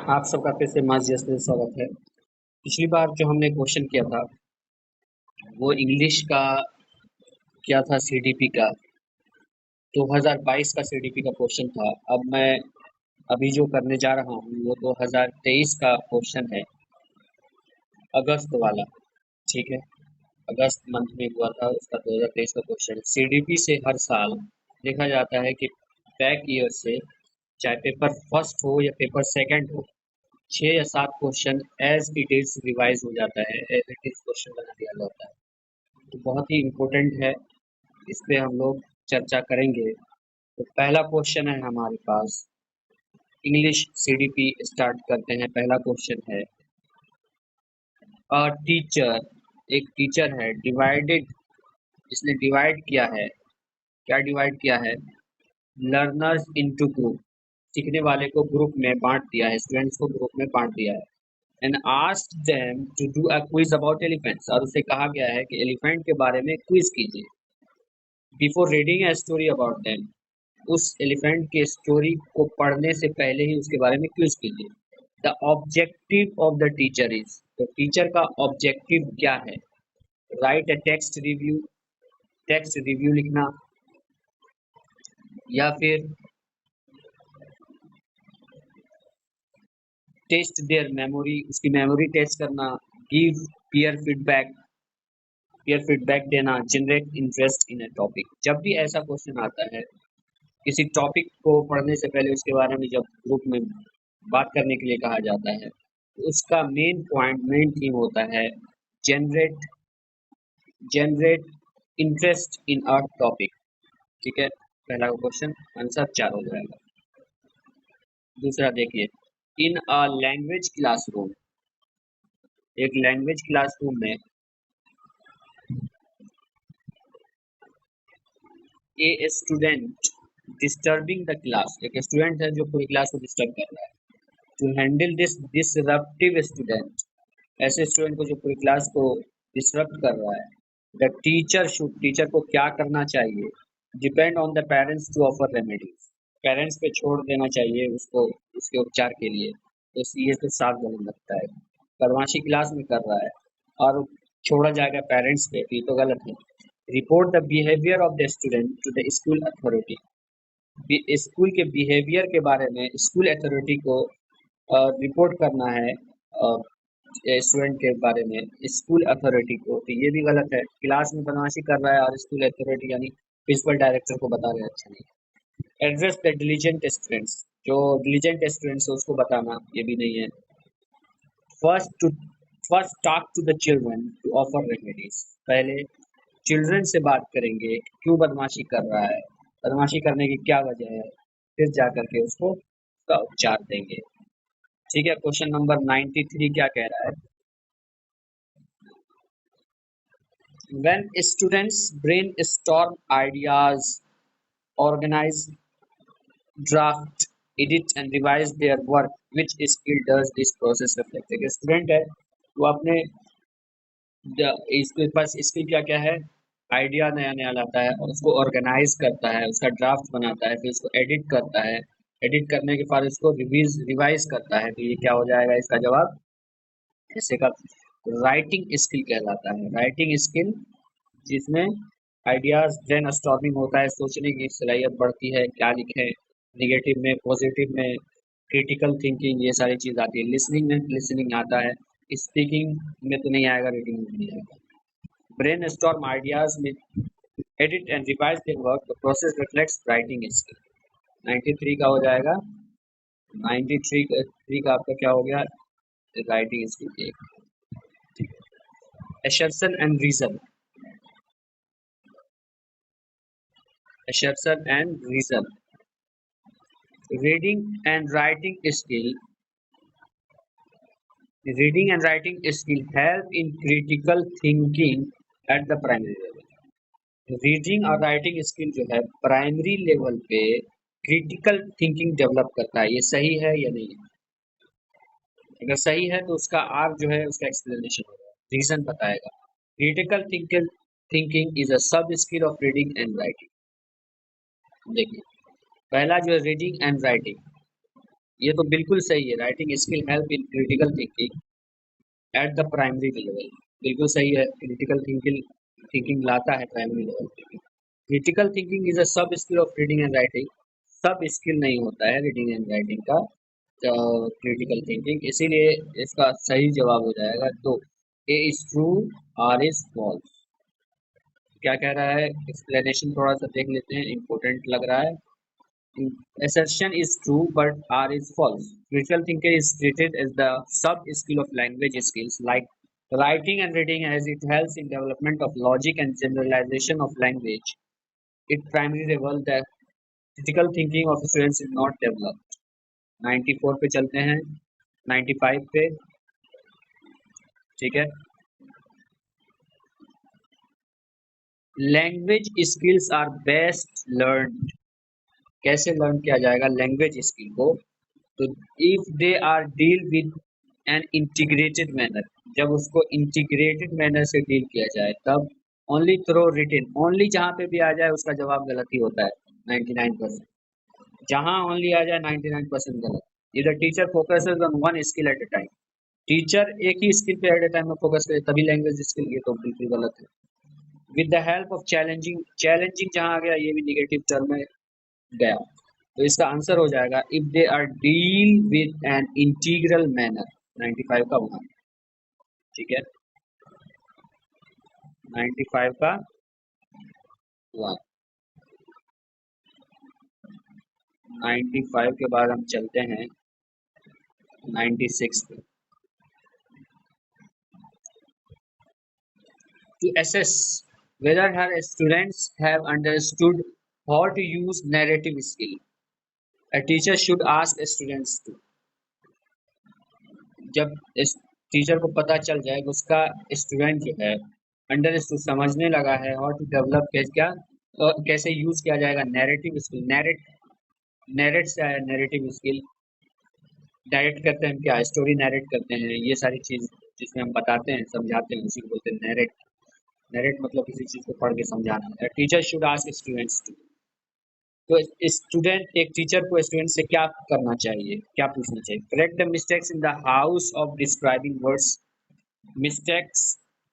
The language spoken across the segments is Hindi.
आप सबका फिर से मास जैसे स्वागत है। पिछली बार जो हमने क्वेश्चन किया था वो इंग्लिश का किया था सीडीपी का 2022 का सीडीपी का क्वेश्चन था। अब मैं अभी जो करने जा रहा हूँ वो 2023 का क्वेश्चन है, अगस्त वाला। ठीक है, अगस्त मंथ में हुआ था उसका 2023 का क्वेश्चन। सीडीपी से हर साल देखा जाता है कि बैक ईयर से चाहे पेपर फर्स्ट हो या पेपर सेकंड हो, 6 या 7 question as it is revise हो जाता है, एज इट इज क्वेश्चन बना दिया जाता है। तो बहुत ही इम्पोर्टेंट है, इस पे हम लोग चर्चा करेंगे। तो पहला क्वेश्चन है हमारे पास, इंग्लिश सीडीपी स्टार्ट करते हैं। पहला क्वेश्चन है, अ टीचर, एक टीचर है, डिवाइडेड, इसने डिवाइड किया है। क्या डिवाइड किया है? लर्नर्स इनटू ग्रुप, सीखने वाले को ग्रुप में बांट दिया है, स्टूडेंट्स को ग्रुप में बांट दिया है। And asked them to do a quiz about elephants, और उसे कहा गया है कि एलिफेंट के बारे में क्विज कीजिए। Before reading a story about them, उस एलिफेंट के स्टोरी को पढ़ने से पहले ही उसके बारे में क्विज कीजिए। The objective of the teacher is, तो टीचर का ऑब्जेक्टिव क्या है? Write a text review, text review लिखना, या फिर टेस्ट देयर मेमोरी, उसकी मेमोरी टेस्ट करना, give peer feedback, peer feedback देना, generate interest in a topic. जब भी ऐसा क्वेश्चन आता है, किसी टॉपिक को पढ़ने से पहले उसके बारे में जब ग्रुप में बात करने के लिए कहा जाता है, तो उसका मेन पॉइंट, मेन थीम होता है generate generate interest in a topic. ठीक है, पहला क्वेश्चन आंसर 4 हो जाएगा। दूसरा देखिए, इन अ लैंग्वेज क्लासरूम, एक लैंग्वेज क्लासरूम में a student disturbing the class, एक स्टूडेंट है जो पूरी क्लास को डिस्टर्ब कर रहा है। To handle this disruptive student, ऐसे स्टूडेंट को जो पूरी क्लास को डिसरप्ट कर रहा है, द टीचर शुड, टीचर को क्या करना चाहिए? Depend on the parents to offer remedies, parents पे छोड़ देना चाहिए उसको उसके उपचार के लिए। तो ये तो साफ गलत लगता है, बदमाशी क्लास में कर रहा है और छोड़ा जाएगा पेरेंट्स पे, तो ये तो गलत है। Report the behaviour of the student to the school authority, school के बिहेवियर के बारे में स्कूल अथॉरिटी को रिपोर्ट करना है स्टूडेंट के बारे में स्कूल अथॉरिटी को। तो ये भी गलत है, क्लास में बदमाशी कर रहा है और स्कूल अथॉरिटी यानी प्रिंसिपल डायरेक्टर को बता रहे हैं, अच्छा नहीं। एड्रेस द डिलीजेंट स्टूडेंट्स, जो डिलीजेंट स्टूडेंट्स है उसको बताना, ये भी नहीं है। First to first talk to the children to offer remedies, पहले चिल्ड्रन से बात करेंगे क्यों बदमाशी कर रहा है, बदमाशी करने की क्या वजह है, फिर जा करके उसको उसका उपचार देंगे। ठीक है, क्वेश्चन नंबर 93 क्या कह रहा है? When students brainstorm ideas, organize, draft, edit and revise their work, which skill does this process reflect? एक स्टूडेंट है, वो अपने इसके पास स्किल क्या क्या है? आइडिया नया नया लाता है और उसको ऑर्गेनाइज करता है, उसका ड्राफ्ट बनाता है, फिर उसको एडिट करता है, एडिट करने के बाद उसको रिवाइज करता है। तो ये क्या हो जाएगा इसका जवाब? ऐसे का राइटिंग स्किल कहलाता है, राइटिंग स्किल, जिसमें आइडियाज ब्रेन स्टॉर्मिंग होता है, सोचने की सलाहियत बढ़ती है, क्या लिखें, निगेटिव में, पॉजिटिव में, क्रिटिकल थिंकिंग, ये सारी चीज़ आती है। लिसनिंग में लिसनिंग आता है, स्पीकिंग में तो नहीं आएगा, रीडिंग में भी नहीं आएगा। ब्रेन स्टॉर्म आइडियाज में edit and revise their work, the process reflects writing skill. 93 का हो जाएगा, 93 का आपका क्या हो गया? राइटिंग स्किल एक। assertion and reason, assertion and reason, reading and writing skill, reading and writing skill help in critical thinking at the primary level। Reading और राइटिंग स्किल जो है प्राइमरी लेवल पे क्रिटिकल थिंकिंग डेवलप करता है। ये सही है या नहीं है? अगर सही है तो उसका आर जो है उसका एक्सप्लेनेशन होगा, रीजन बताएगा। Critical thinking is a sub skill of reading and writing. देखिए, पहला जो है रीडिंग एंड राइटिंग, ये तो बिल्कुल सही है। Writing skill help in critical thinking at the primary level. बिल्कुल सही है, क्रिटिकल थिंकिंग थिंकिंग लाता है प्राइमरी लेवल पे। Critical thinking is a sub skill of reading and writing. Sub skill नहीं होता है रीडिंग एंड राइटिंग का क्रिटिकल थिंकिंग, इसीलिए इसका सही जवाब हो जाएगा तो A is true, R is false. क्या कह रहा है, एक्सप्लेनेशन थोड़ा सा देख लेते हैं, इंपॉर्टेंट लग रहा है। Assertion is true, but R is false. Critical thinking is treated as the sub-skill of language skills like writing and reading, as it helps in development of logic and generalization of language. It primarily level the critical thinking of students is not developed. 94 पे चलते हैं, 95 पे, ठीक है। Language skills are best learn. कैसे लर्न किया जाएगा लैंग्वेज स्किल को, तो if they are deal with an integrated manner, जब उसको इंटीग्रेटेड मैनर से डील किया जाए तब। ओनली थ्रो रिटिन, ओनली जहाँ पे भी आ जाए उसका जवाब गलत ही होता है 99%। जहाँ ओनली आ जाए 99% गलत। इधर teacher focuses on one skill eight A time, teacher एक ही स्किल पे एट ए टाइम में फोकस करे तभी लैंग्वेज स्किल, ये तो बिल्कुल गलत है। With the help of challenging, challenging जहाँ आ गया ये भी निगेटिव टर्म में गया, तो इसका आंसर हो जाएगा if they are deal with an integral manner, 95 का 1, ठीक है। 95 का 1। 95 के बाद हम चलते हैं 96 पे। To assess whether her students have understood how to use narrative skill, a teacher should ask students to। जब इस टीचर को पता चल जाए कि उसका स्टूडेंट जो है अंडरस्टूड समझने लगा है, और टू डेवलप कैसे क्या कैसे यूज किया जाएगा नैरेटिव स्किल। नैरेट से आया नैरेटिव स्किल। डायरेक्ट करते हैं हम क्या, स्टोरी नैरेट करते हैं, ये सारी चीज जिसमें हम बताते हैं समझाते हैं उसी को बोलते हैं नैरेट। नैरेट मतलब किसी चीज को पढ़ के समझाना। Teacher should ask students to, तो स्टूडेंट एक टीचर को स्टूडेंट से क्या करना चाहिए, क्या पूछना चाहिए, correct the mistakes in the house of describing words. Mistakes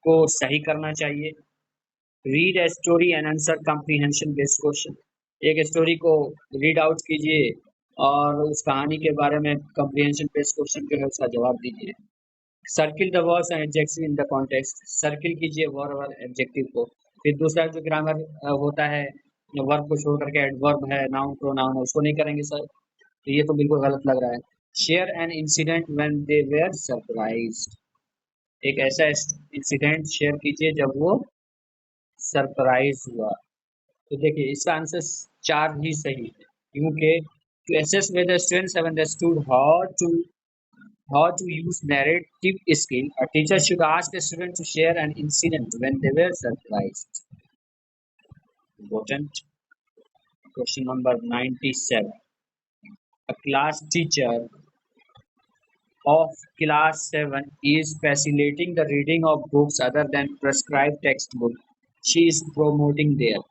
को सही करना चाहिए। Read a story and answer comprehension based question, एक स्टोरी को रीड आउट कीजिए और उस कहानी के बारे में कॉम्प्रिहेंशन बेस्ड क्वेश्चन जो है उसका जवाब दीजिए। Circle the words and adjective in the context, circle कीजिए वर्ब और एडजेक्टिव को। फिर दूसरा जो ग्रामर होता है, वर्ब को छोड़ करके एडवर्ब है, नाउन प्रोनाउन है, उसको नहीं करेंगे सर, तो ये तो बिल्कुल गलत लग रहा है। Share an incident when they were surprised, एक ऐसा इंसिडेंट शेयर कीजिए जब वो सरप्राइज हुआ। तो देखिए इसका आंसर 4 ही सही है, क्योंकि to assess whether students have understood how to use narrative skill, a teacher should ask a student to share an incident when they were surprised. Important. Question number 97. A class teacher of class 7 is facilitating the reading of books other than prescribed textbook. She is promoting there.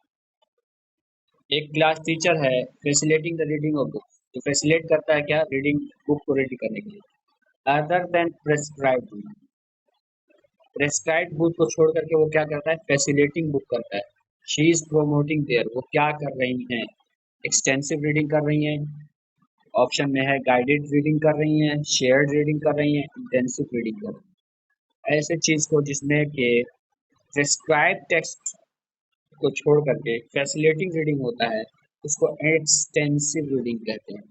एक क्लास टीचर है, facilitating the reading of books, तो फैसिलिटेट करता है क्या, रीडिंग बुक को रीड करने के लिए, other than prescribed. Prescribed book को छोड़ करके वो क्या करता है, फैसिलिटेटिंग बुक करता है। शी इज प्रोमोटिंग देयर, वो क्या कर रही हैं, एक्सटेंसिव रीडिंग कर रही हैं, ऑप्शन में है गाइडेड रीडिंग कर रही हैं, शेयर्ड रीडिंग कर रही हैं, इंटेंसिव रीडिंग कर रही हैं। ऐसे चीज को जिसमें कि प्रेस्क्राइब टेक्स्ट को छोड़ करके फैसिलिटेटिंग रीडिंग होता है, उसको एक्सटेंसिव रीडिंग कहते हैं।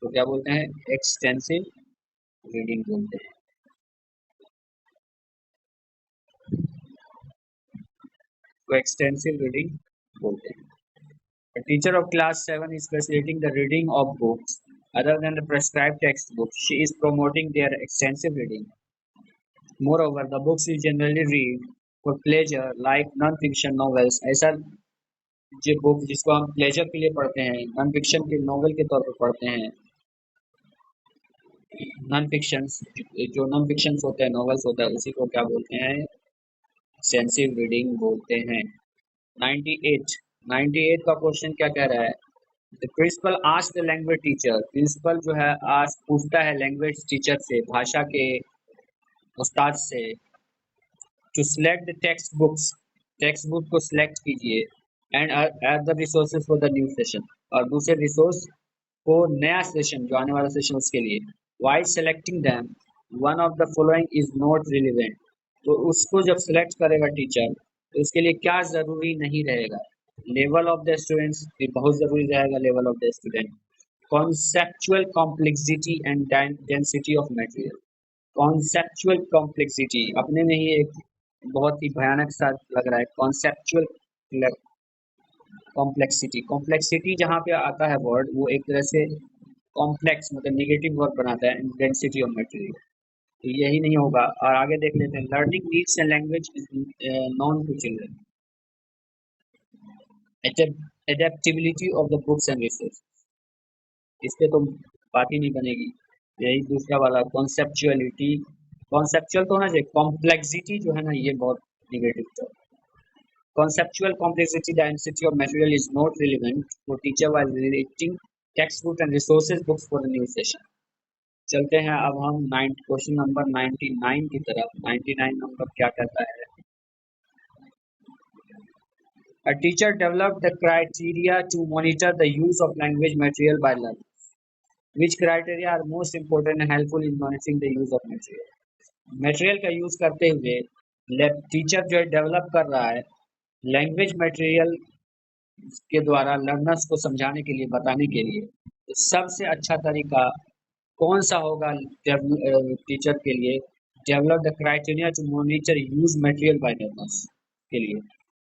तो क्या बोलते हैं, एक्सटेंसिव रीडिंग बोलते हैं। तो एक्सटेंसिव रीडिंग बोलते हैं। A teacher of class 7 is facilitating the reading of books other than the prescribed textbooks. She is promoting their extensive reading. Moreover, the books is generally read for pleasure like non-fiction novels. ऐसा जो बुक जिसको हम प्लेजर के लिए पढ़ते हैं, नॉन फिक्शन के नॉवल के तौर पर पढ़ते हैं, नॉन फिक्शन जो नॉन फिक्शन होते हैं, नॉवेल्स होता है, उसी को क्या बोलते हैं, एक्सटेंसिव रीडिंग बोलते हैं। 98 का क्वेश्चन क्या कह रहा है, the principal ask the language teacher, principal जो है आज पूछता है लैंग्वेज टीचर से, भाषा के उस्ताद से, to select the text books, text book को सिलेक्ट कीजिए, and add the resources for the new session, और दूसरे रिसोर्स को नया सेशन जो आने वाला सेशन उसके लिए, while selecting them one of the following is not relevant, तो उसको जब सिलेक्ट करेगा टीचर तो उसके लिए क्या ज़रूरी नहीं रहेगा, लेवल ऑफ द स्टूडेंट्स भी बहुत ज़रूरी रहेगा, level of the student, conceptual complexity and density of material, conceptual complexity अपने में ही एक बहुत ही भयानक सा लग रहा है, कॉन्सेप्चुअल कॉम्प्लेक्सिटी, कॉम्प्लेक्सिटी जहाँ पे आता है वर्ड वो एक तरह से कॉम्प्लेक्स मतलब निगेटिव वर्ड बनाता है, डेंसिटी ऑफ मटेरियल, तो यही नहीं होगा। और आगे देख लेते हैं, learning needs and language is known to children, adaptability of the books and resource, इस पे तो बात ही नहीं बनेगी। यही दूसरा वाला कॉन्सेप्चुअलिटी, कॉन्सेप्चुअल तो होना चाहिए, कॉम्प्लेक्सिटी जो है ना ये बहुत निगेटिव था। Conceptual complexity density of material is not relevant for teacher while relating textbook and resources books for the new session. चलते हैं अब हम क्वेश्चन नंबर 99 की तरफ। 99 नंबर क्या कहता है? A teacher developed the criteria to monitor the use of language material by learners. Which criteria are most important and helpful in monitoring the use of material? Material का यूज करते हुए टीचर जो है डेवलप कर रहा है लैंग्वेज मटेरियल के द्वारा लर्नर्स को समझाने के लिए, बताने के लिए, तो सबसे अच्छा तरीका कौन सा होगा टीचर के लिए? Develop the criteria to monitor use material by learners के लिए,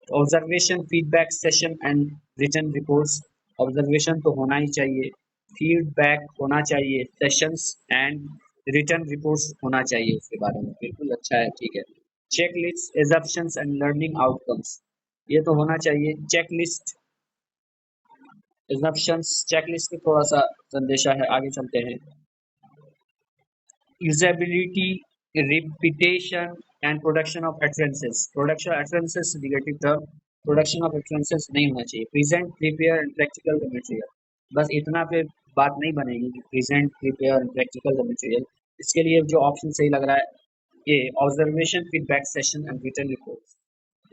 observation, feedback session and written reports, observation तो होना ही चाहिए, फीडबैक होना चाहिए, सेशंस एंड रिटर्न रिपोर्ट्स होना चाहिए उसके बारे में, बिल्कुल अच्छा है, ठीक है। Check list, assumptions and learning outcomes, ये तो होना चाहिए। Check list, assumptions, check list में थोड़ा सा संदेशा है, आगे चलते हैं। Usability, repetition and production of utterances, production utterances negative term, production of utterances नहीं होना चाहिए। Present, prepare and practical the material, बस इतना पे बात नहीं बनेगी कि present, prepare and practical the material, इसके लिए जो ऑप्शन सही लग रहा है ये observation, feedback session and written reports,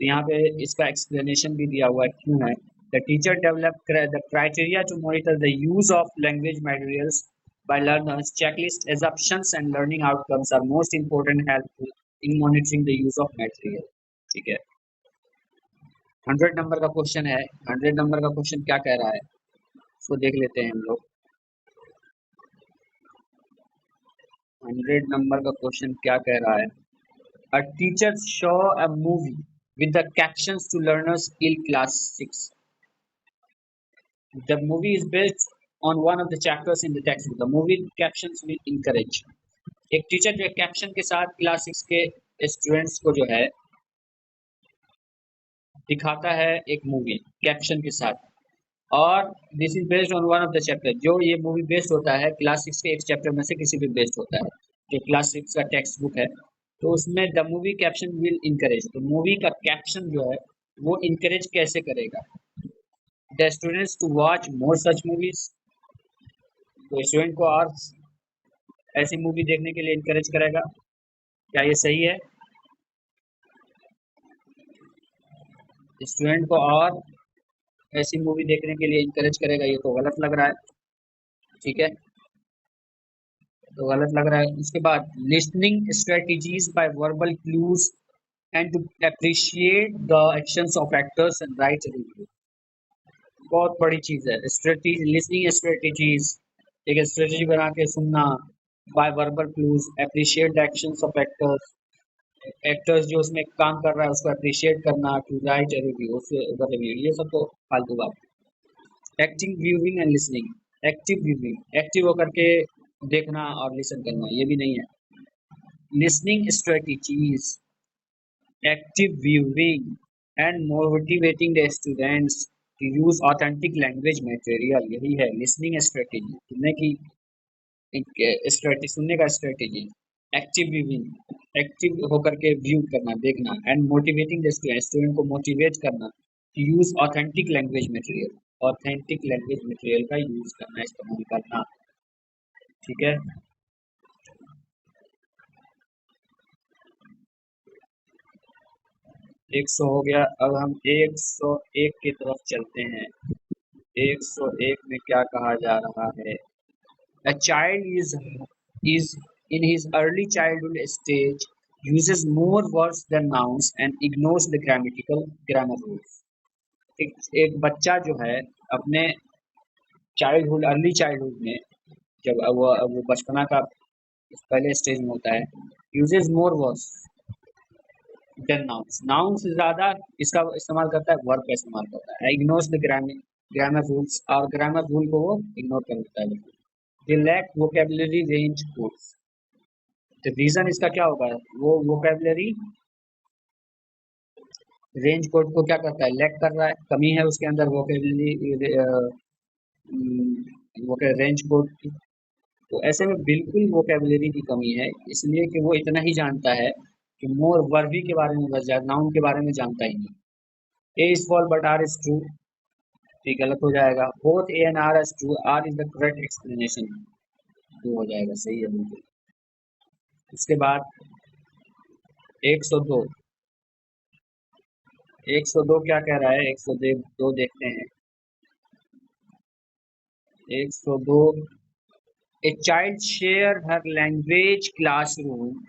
तो यहाँ पे इसका एक्सप्लेनेशन भी दिया हुआ है क्यों है। The teacher develop the criteria to monitor the use of language materials by learners, checklist, assumptions and learning outcomes are most important and helpful in monitoring the use of material. ठीक है, 100 नंबर का क्वेश्चन है। 100 नंबर का क्वेश्चन क्या कह रहा है उसको देख लेते हैं हम लोग। 100 नंबर का क्वेश्चन क्या कह रहा है? A teacher show a movie with the captions to learners in class 6. The movie is based on one of the chapters in the textbook. The movie captions will encourage. एक टीचर जो है कैप्शन के साथ क्लास 6 के स्टूडेंट्स को जो है दिखाता है एक मूवी कैप्शन के साथ, और this is based on one of the chapter, जो ये मूवी बेस्ड होता है क्लास 6 के एक चैप्टर में से किसी भी बेस्ड होता है, जो क्लास 6 का टेक्स्ट बुक है, तो उसमें the movie caption will encourage, तो मूवी का कैप्शन जो है वो इंकरेज कैसे करेगा the students to watch more such movies, तो स्टूडेंट को और ऐसी मूवी देखने के लिए इंकरेज करेगा। क्या ये सही है? स्टूडेंट को और ऐसी मूवी देखने के लिए इंकरेज करेगा, ये तो गलत लग रहा है, ठीक है, तो गलत लग रहा है। उसके बाद listening strategies by verbal clues and to appreciate the actions of actors and write review, बहुत बड़ी चीज है स्ट्रेटजी, लिसनिंग स्ट्रेटजीज, एक स्ट्रेटजी बना के सुनना, by verbal clues, appreciate the actions of actors, actors जो उसमें काम कर रहा है उसको अप्रिशिएट करना, टू राइट ए रिव्यू, उसके रिव्यू, ये सब तो फालतू बात। Active viewing and listening, active viewing, active होकर के देखना और लिसन करना, ये भी नहीं है। Listening strategies, active viewing and motivating the students to use authentic language material, यही है लिसनिंग स्ट्रेटजी, सुनने की स्ट्रेटजी, सुनने का स्ट्रेटजी। एक्टिव व्यूइंग, एक्टिव होकर के व्यू करना, देखना, and motivating the student, student को मोटिवेट करना to use authentic language material, authentic language material का यूज करना, इस्तेमाल करना। ठीक है, 100 हो गया। अब हम 101 की तरफ चलते हैं। 101 में क्या कहा जा रहा है? A child is in his early childhood stage uses more words than nouns and ignores the grammar rules। एक बच्चा जो है अपने चाइल्डहुड अर्ली चाइल्डहुड में, जब वो बचपना का पहले स्टेज में होता है, uses more words than nouns, noun से ज़्यादा इसका इस्तेमाल करता है, वर्ब का इस्तेमाल करता है। इग्नोर्स द ग्रामर रूल्स, और ग्रामर रूल को वो इग्नोर कर देता है। They lack vocabulary range codes. तो रीज़न इसका क्या होगा? वो वोकेबलरी रेंज कोड को क्या करता है? लैक कर रहा है, कमी है उसके अंदर वोकेबलरी रेंज कोड की। तो ऐसे में बिल्कुल वोकेबलरी की कमी है, इसलिए कि वो इतना ही जानता है कि मोर वर्बी के बारे में, बस नाउन के बारे में जानता ही नहीं। A is false but R is true, तो गलत हो जाएगा। Both A and R is true, R is the correct explanation, true हो जाएगा, सही है बिल्कुल। उसके बाद 102, 102 क्या कह रहा है? 102 देखते हैं। 102, a child share her language classroom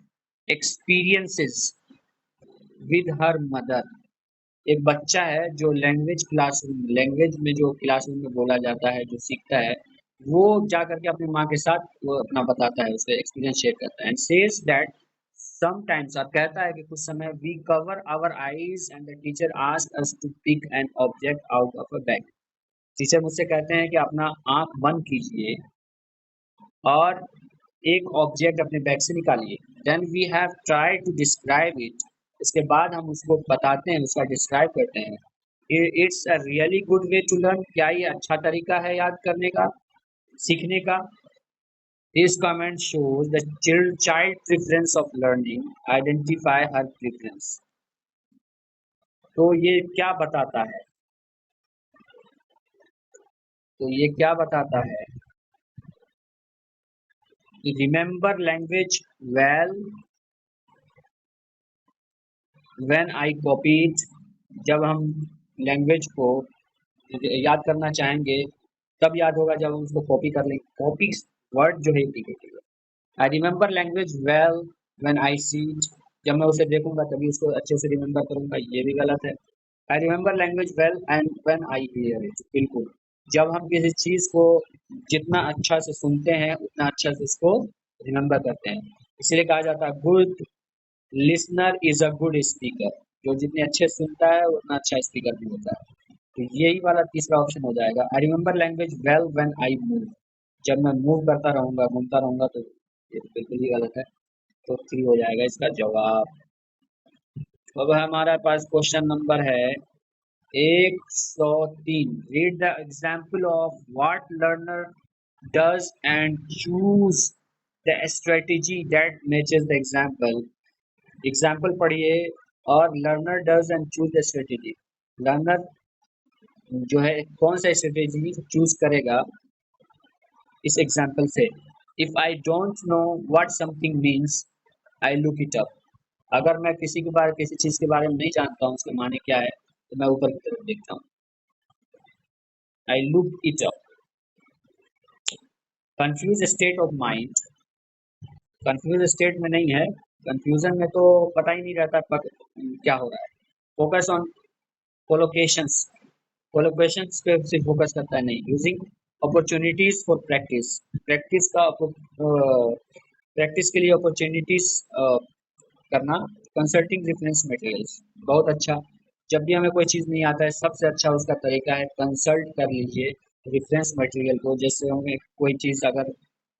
experiences with her mother। एक बच्चा है जो लैंग्वेज क्लासरूम, लैंग्वेज में जो क्लासरूम में बोला जाता है, जो सीखता है, वो जा करके अपनी माँ के साथ वो अपना बताता है, उसका एक्सपीरियंस शेयर करता है। एंड सेज दैट समटाइम्स, और कहता है कि कुछ समय we cover our eyes and the teacher ask us to pick an object out of a bag. Teacher मुझसे कहते हैं कि अपना आंख बंद कीजिए और एक ऑब्जेक्ट अपने बैग से निकालिए। Then we have try to describe it, इसके बाद हम उसको बताते हैं, उसका डिस्क्राइब करते हैं। It's a really good way to learn, क्या ये अच्छा तरीका है याद करने का, सीखने का? This comment shows the child preference of learning, identify her preference. तो ये क्या बताता है? तो ये क्या बताता है? Remember language well when I copied, जब हम लैंग्वेज को याद करना चाहेंगे तब याद होगा जब हम उसको कॉपी कर लेंगे। कॉपी वर्ड जो है इंडिकेटिव है। I remember language well when I see it, जब मैं उसे देखूंगा तभी उसको अच्छे से रिमेंबर करूंगा, ये भी गलत है। I remember language well and when I hear it, बिल्कुल, जब हम किसी चीज़ को जितना अच्छा से सुनते हैं उतना अच्छा से उसको रिमेंबर करते हैं। इसलिए कहा जाता है good listener is a good speaker, जो जितने अच्छे सुनता है उतना अच्छा स्पीकर भी होता है। तो यही वाला तीसरा ऑप्शन हो जाएगा। I remember language well when I move, जब मैं मूव करता रहूंगा, घूमता रहूंगा, तो ये तो बिल्कुल ही गलत है। तो 3 हो जाएगा इसका जवाब। अब हमारे पास क्वेश्चन नंबर है 103। Read the example of what learner does and choose the strategy that matches the example. Example पढ़िए और learner does and choose the strategy. Learner जो है कौन सा स्ट्रेटेजी चूज करेगा इस एग्जाम्पल से। If I don't know what something means I look it up, अगर मैं किसी चीज के बारे में नहीं जानता हूँ उसके माने क्या है, तो मैं ऊपर की तरफ देखता हूँ, I look it up. Confuse state of mind, confuse state में नहीं है, कंफ्यूजन में तो पता ही नहीं रहता क्या हो रहा है। फोकस ऑन कोलोकेशंस, कोलोकेशंस पे सिर्फ फोकस करता है, नहीं। Using opportunities for practice, practice का प्रैक्टिस के लिए अपॉर्चुनिटीज करना। कंसल्टिंग रेफरेंस मटेरियल्स, बहुत अच्छा। जब भी हमें कोई चीज़ नहीं आता है, सबसे अच्छा उसका तरीका है कंसल्ट कर लीजिए रेफरेंस मटेरियल को। जैसे हमें कोई चीज़ अगर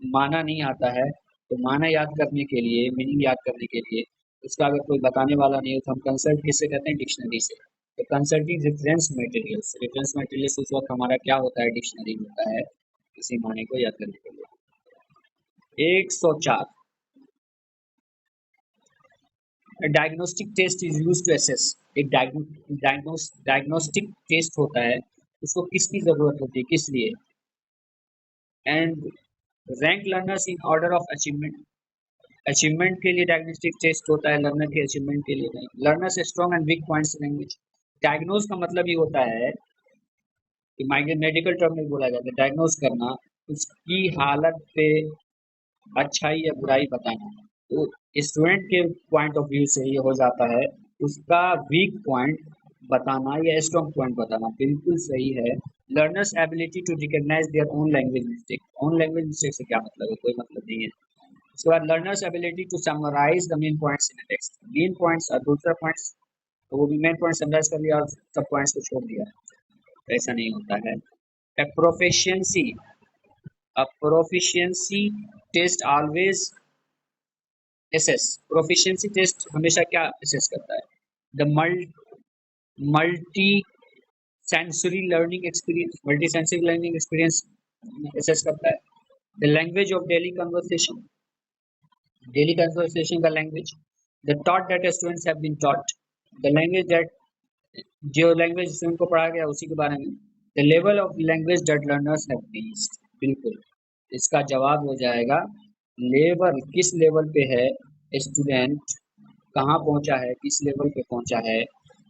माना नहीं आता है, तो माना याद करने के लिए, मीनिंग याद करने के लिए, उसका अगर कोई बताने वाला नहीं हो तो हम कंसल्ट किससे करते हैं? डिक्शनरी से। तो कंसल्टिंग रेफरेंस मटेरियल्स उस वक्त हमारा क्या होता है? डिक्शनरी होता है, किसी माने को याद करने के लिए। 104, diagnostic test is use to assess. एक डायग्नोस्टिक टेस्ट होता है उसको किसकी ज़रूरत होती है, किस लिए। And rank learners in order of achievement, achievement के लिए डायग्नोस्टिक टेस्ट होता है, लर्नर के अचीवमेंट के लिए नहीं। Learners strong and weak points language, diagnose का मतलब ये होता है कि मेडिकल टर्म में बोला जाता है डायग्नोज करना, उसकी हालत पे अच्छाई या बुराई बताना। तो स्टूडेंट के पॉइंट ऑफ व्यू से ये हो जाता है, उसका वीक पॉइंट बताना या स्ट्रॉन्ग पॉइंट बताना, बिल्कुल सही है। Learners ability to recognise their own language mistake, own language mistake से क्या मतलब है, कोई मतलब नहीं है। उसके बाद learners ability to summarise the main points in text, main points और दूसरा पॉइंट्स, तो वो भी मेन पॉइंट समराइज कर लिया और सब पॉइंट्स को छोड़ दिया, तो ऐसा नहीं होता है। Proficiency, a proficiency test always assess, proficiency test हमेशा क्या assess करता है, the multi sensory learning experience, multi sensory learning experience assess करता है। the language of daily conversation का language, the thought that students have been taught, the language that, जो लैंग्वेज स्टूडेंट को पढ़ाया गया उसी के बारे में। The level of language that learners have reached, बिल्कुल इसका जवाब हो जाएगा लेवल, किस लेवल पे है स्टूडेंट, कहाँ पहुंचा है, किस लेवल पे पहुंचा है,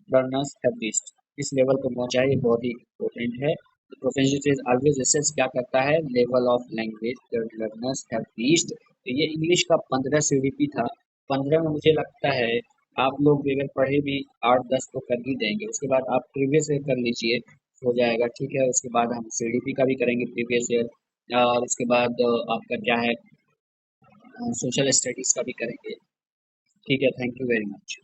लर्नर्स हैव रीच्ड, किस लेवल पे पहुंचा है, ये बहुत ही इंपॉर्टेंट है। प्रोफेशनल इज ऑलवेज असेस क्या करता है, level of language that learners have reached. तो ये इंग्लिश का 15 सीडीपी था। 15 में मुझे लगता है आप लोग भी अगर पढ़े भी 8-10 तो कर ही देंगे। उसके बाद आप प्रीवियस ईयर कर लीजिए, हो जाएगा, ठीक है। उसके बाद हम सीडीपी का भी करेंगे प्रीवियस ईयर, और उसके बाद आपका क्या है, सोशल स्टडीज़ का भी करेंगे। ठीक है, थैंक यू वेरी मच।